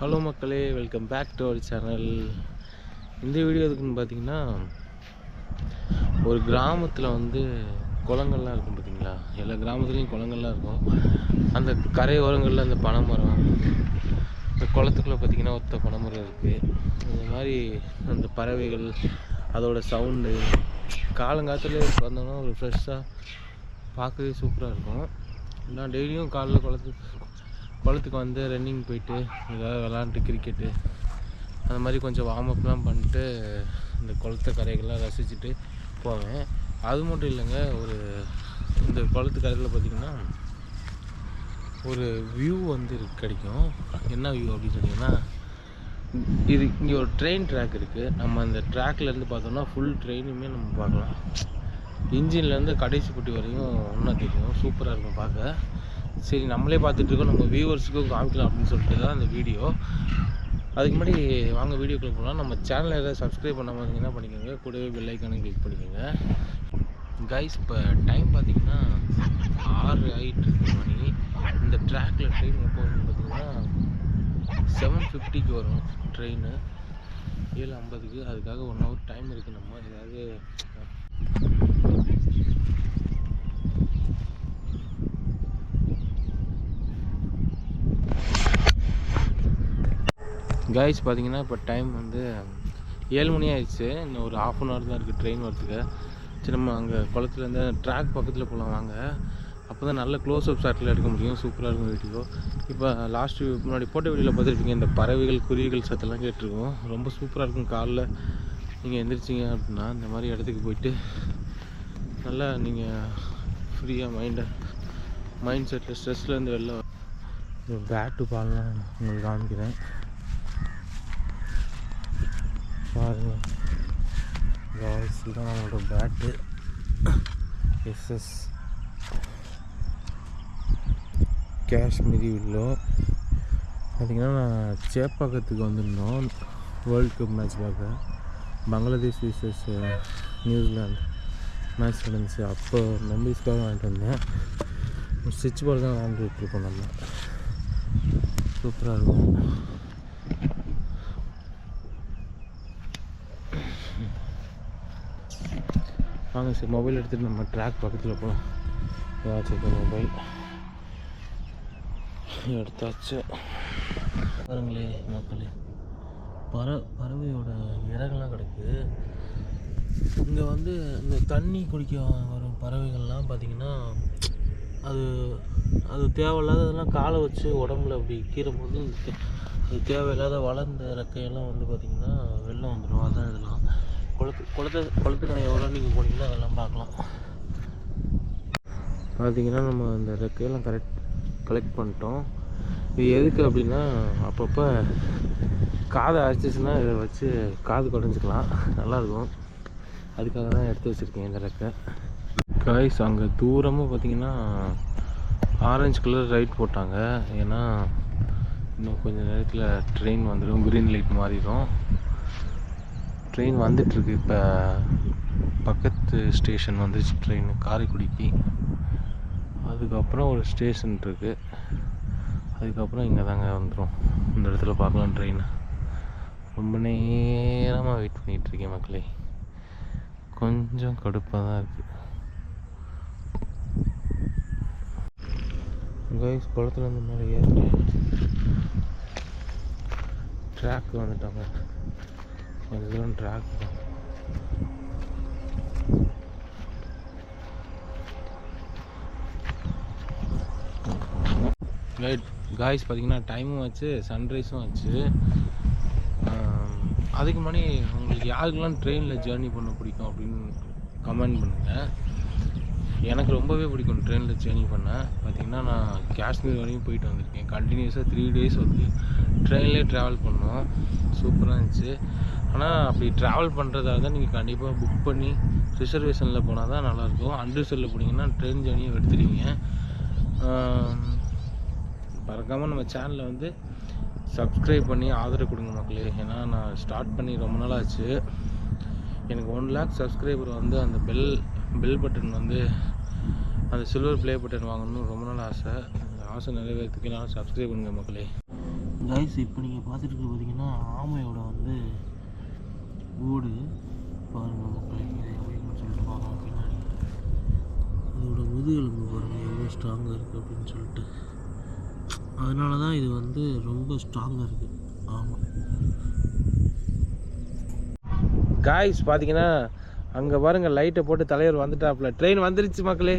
Hello மக்களே, welcome back to our channel. இந்த video எதுக்குன்னு பார்த்தீங்கன்னா, ஒரு கிராமத்தில் குளங்கள்லாம் இருக்கும் பார்த்தீங்களா. எல்லா கிராமத்துலேயும் குளங்கள்லாம் இருக்கும். அந்த கரையோரங்களில் அந்த பனைமரம், இந்த குளத்துக்குள்ளே பார்த்தீங்கன்னா ஒத்த பனைமரம் இருக்குது. இந்த மாதிரி அந்த பறவைகள், அதோட சவுண்டு காலங்காலத்தில் வந்தோம்னா ஒரு ஃப்ரெஷ்ஷாக பார்க்கவே சூப்பராக இருக்கும். நான் டெய்லியும் காலைல குளத்துக்கு ரன்னிங் போயிட்டு ஏதாவது விளாண்டுட்டு கிரிக்கெட்டு அந்த மாதிரி கொஞ்சம் வார்ம் அப்லாம் பண்ணிட்டு இந்த குளத்து கரைகள்லாம் ரசிச்சுட்டு போவேன். அது மட்டும் இல்லைங்க, இந்த குளத்து கரையில் பார்த்திங்கன்னா ஒரு வியூ கிடைக்கும். என்ன வியூ அப்படின்னு சொன்னீங்கன்னா, இங்கே ஒரு ட்ரெயின் ட்ராக் இருக்குது. நம்ம அந்த ட்ராக்லேருந்து பார்த்தோம்னா ஃபுல் ட்ரெயினுமே நம்ம பார்க்கலாம். இன்ஜின்லேருந்து கடைசி பெட்டி வரையும் ஒன்றா தெரியும். சூப்பராக இருக்கும் பார்க்க. சரி, நம்மளே பார்த்துட்ருக்கோம், நம்ம வியூவர்ஸுக்கும் காமிக்கலாம் அப்படின்னு சொல்லிட்டு தான் அந்த வீடியோ. அதுக்கு முன்னாடி வாங்க வீடியோக்குள்ளே போகலாம். நம்ம சேனலை ஏதாவது சப்ஸ்கிரைப் பண்ணாமல் என்ன பண்ணிக்கோங்க, கூடவே பெல் ஐக்கானை கிளிக் பண்ணிக்கோங்க. கைஸ், இப்போ டைம் பார்த்திங்கன்னா 6 ஆகிட்டு மணி. இந்த ட்ராக்கில் ட்ரெயின் எப்போ வரும்னு பார்த்திங்கன்னா 7:50 வரும் ட்ரெயின். 7:50. அதுக்காக 1 hour டைம் இருக்குது. நம்ம ஏதாவது கைஸ் பார்த்தீங்கன்னா இப்போ டைம் 7 மணி ஆயிடுச்சு. இன்னும் ஒரு 1/2 hour தான் இருக்குது ட்ரெயின் வரதுக்கு. சரி, நம்ம அங்கே குளத்துலேருந்து ட்ராக் பக்கத்தில் போகலாம் வாங்க. அப்போ தான் நல்ல க்ளோஸ்அப் ஷாட்டில் எடுக்க முடியும். சூப்பராக இருக்கும் வீடியோ. இப்போ லாஸ்ட்டு முன்னாடி போட்ட வீடியோவில் பார்த்துருப்பீங்க, இந்த பறவைகள் குருவிகள் சத்தெல்லாம் கேட்டிருக்கோம். ரொம்ப சூப்பராக இருக்கும். காலைல நீங்கள் எந்திரிச்சிங்க அப்படின்னா இந்த மாதிரி இடத்துக்கு போயிட்டு நல்லா நீங்கள் ஃப்ரீயாக மைண்ட் செட்டில் ஸ்ட்ரெஸ்லேருந்து வெளில பேட்டு பால்லாம் உங்களுக்கு காமிக்கிறேன் பாருங்கள். காய்ஸ், இதுதான் நம்மளோட பேட்டு. SS Kashmiri willow. பார்த்திங்கன்னா நான் சேப்பாக்கத்துக்கு வந்திருந்தோம் வேர்ல்டு கப் மேட்ச் பார்க்க. பங்களாதேஷ் விசஸ் நியூசிலாந்து மேட்ச் நடந்துச்சு. அப்போ மெம்பர்ஸ்க்காக வாங்கிட்டு வந்தேன். ஸ்டிச் பால் தான் விளாண்டுட்ருக்கோம். நம்ம சூப்பராக இருக்கும். வாங்க சரி, மொபைல் எடுத்துகிட்டு நம்ம ட்ராக் பக்கத்தில் போகலாம். ஏதாச்சும் மொபைல் எடுத்தாச்சு. பாருங்களே மக்களே, பறவையோட இறகுலாம் கிடக்கு. இங்கே இந்த தண்ணி குடிக்க வரும் பறவைகள்லாம் பார்த்திங்கன்னா அது தேவையில்லாததெல்லாம் காலை வச்சு உடம்புல அப்படி கீறும்போது அது தேவையில்லாத வளர்ந்த ரெக்கையெல்லாம் பார்த்திங்கன்னா வெளில வந்துடும். அதுதான் இதெல்லாம் குளத்துக்கரை எவ்வளோ நீங்கள் போனீங்கன்னா அதெல்லாம் பார்க்கலாம். பார்த்திங்கன்னா நம்ம அந்த ரெக்கையெல்லாம் கலெக்ட் பண்ணிட்டோம். இது எதுக்கு அப்படின்னா, அப்பப்போ காதை அரைச்சிச்சுன்னா இதை வச்சு காது குறைஞ்சிக்கலாம், நல்லாயிருக்கும். அதுக்காக தான் எடுத்து வச்சுருக்கேன் இந்த ரெக்கை. காய்ஸ், அங்கே தூரமாக பார்த்திங்கன்னா ஆரஞ்சு கலர் லைட் போட்டாங்க. ஏன்னா இன்னும் கொஞ்சம் நேரத்தில் ட்ரெயின் வந்துடும், க்ரீன் லைட் மாறிடும். ட்ரெயின் வந்துட்டுருக்கு. இப்போ பக்கத்து ஸ்டேஷன் வந்துச்சு ட்ரெயின், காரைக்குடிக்கு. அதுக்கப்புறம் ஒரு ஸ்டேஷன் இருக்குது. அதுக்கப்புறம் இங்கே தாங்க வந்துடும். இந்த இடத்துல பார்க்கலாம் ட்ரெயின். ரொம்ப நேரமாக வெயிட் பண்ணிகிட்ருக்கேன் மக்களே. கொஞ்சம் கடுப்பாக தான் இருக்குது. கைஸ், குளத்துல மேலே ஏறி ட்ராக் வந்துட்டாங்க. இதெல்லாம் ட்ராக் தான். காய்ஸ் பார்த்தீங்கன்னா டைமும் ஆச்சு, சன்ரைஸும் ஆச்சு. அதுக்கு முன்னாடி உங்களுக்கு யாருக்கெல்லாம் ட்ரெயினில் ஜேர்னி பண்ண பிடிக்கும் அப்படின்னு கமெண்ட் பண்ணுங்கள். எனக்கு ரொம்பவே பிடிக்கும் ட்ரெயினில் ஜேர்னி பண்ண. பார்த்திங்கன்னா நான் காஷ்மீர் வரையும் போயிட்டு வந்திருக்கேன். கண்டினியூஸாக 3 days ட்ரெயின்லேயே ட்ராவல் பண்ணோம். சூப்பராக இருந்துச்சு. ஆனால் அப்படி ட்ராவல் பண்ணுறதா தான் நீங்கள் கண்டிப்பாக புக் பண்ணி ரிசர்வேஷனில் போனால் தான் நல்லாயிருக்கும். அன்ரிசர்வில் போனீங்கன்னா ட்ரெயின் ஜேர்னியை எடுத்துருவீங்க. மறக்காமல் நம்ம சேனலை சப்ஸ்கிரைப் பண்ணி ஆதரவு கொடுங்க மக்களே. ஏன்னா நான் ஸ்டார்ட் பண்ணி ரொம்ப நாள் ஆச்சு. எனக்கு 1 lakh சப்ஸ்கிரைபர் அந்த பெல் பட்டன் அந்த சில்வர் ப்ளே பட்டன் வாங்கணும்னு ரொம்ப நாள் ஆசை. அந்த ஆசை நிறைவேறதுக்கு நான் சப்ஸ்கிரைப் பண்ணுங்க மக்களே. கைஸ் இப்போ நீங்கள் பார்த்துட்டு பார்த்தீங்கன்னா ஆமையோட வந்து ஓடு பாருங்கள் மக்களே, இது எப்படின்னு சொல்லிட்டு பார்க்கலாம் பின்னாடி. அதோட முதுகெலும்பு பாருங்கள் எவ்வளோ ஸ்ட்ராங்காக இருக்குது அப்படின்னு சொல்லிட்டு. அதனால தான் இது வந்து ரொம்ப ஸ்ட்ராங்காக இருக்குது. ஆமாம் காய்ஸ் பார்த்தீங்கன்னா அங்கே பாருங்கள் லைட்டை போட்டு தலைவர் வந்துட்டாப்புல. ட்ரெயின் வந்துருச்சு மக்களே,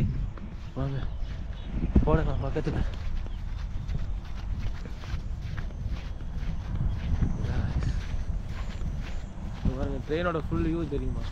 வாங்க போடுங்க பக்கத்தில். பாருங்க ட்ரெயினோட ஃபுல் வியூ தெரியுமா?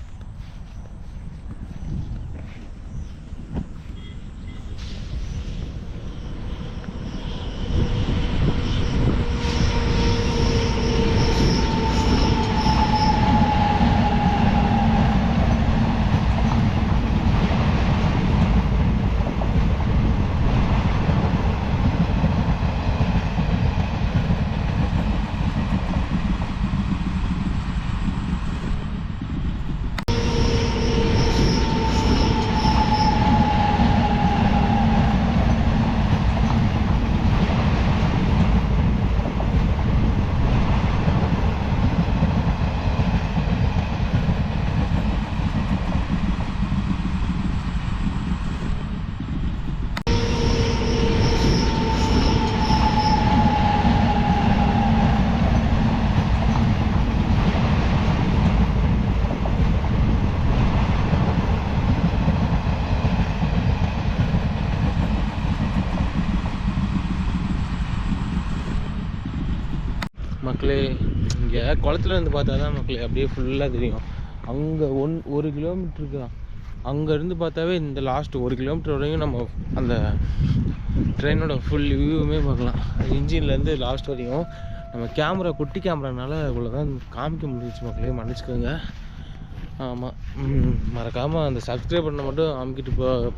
மக்களே இங்கே குளத்துல இருந்து பார்த்தா தான் மக்களே அப்படியே ஃபுல்லாக தெரியும். அங்கே 1 கிலோமீட்டருக்கு தான், அங்கேருந்து பார்த்தாவே இந்த லாஸ்ட் 1 கிலோமீட்டர் வரையும் நம்ம அந்த ட்ரெயினோட ஃபுல் வியூவுமே பார்க்கலாம். இன்ஜின்லேருந்து லாஸ்ட் வரையும். நம்ம கேமரா குட்டி கேமரானால இவ்வளோ தான் காமிக்க முடிஞ்சிச்சு மக்களே, மன்னிச்சுக்கோங்க. ஆமாம் மறக்காமல் அந்த சப்ஸ்கிரைப் பண்ண மட்டும் அமுக்கிட்டு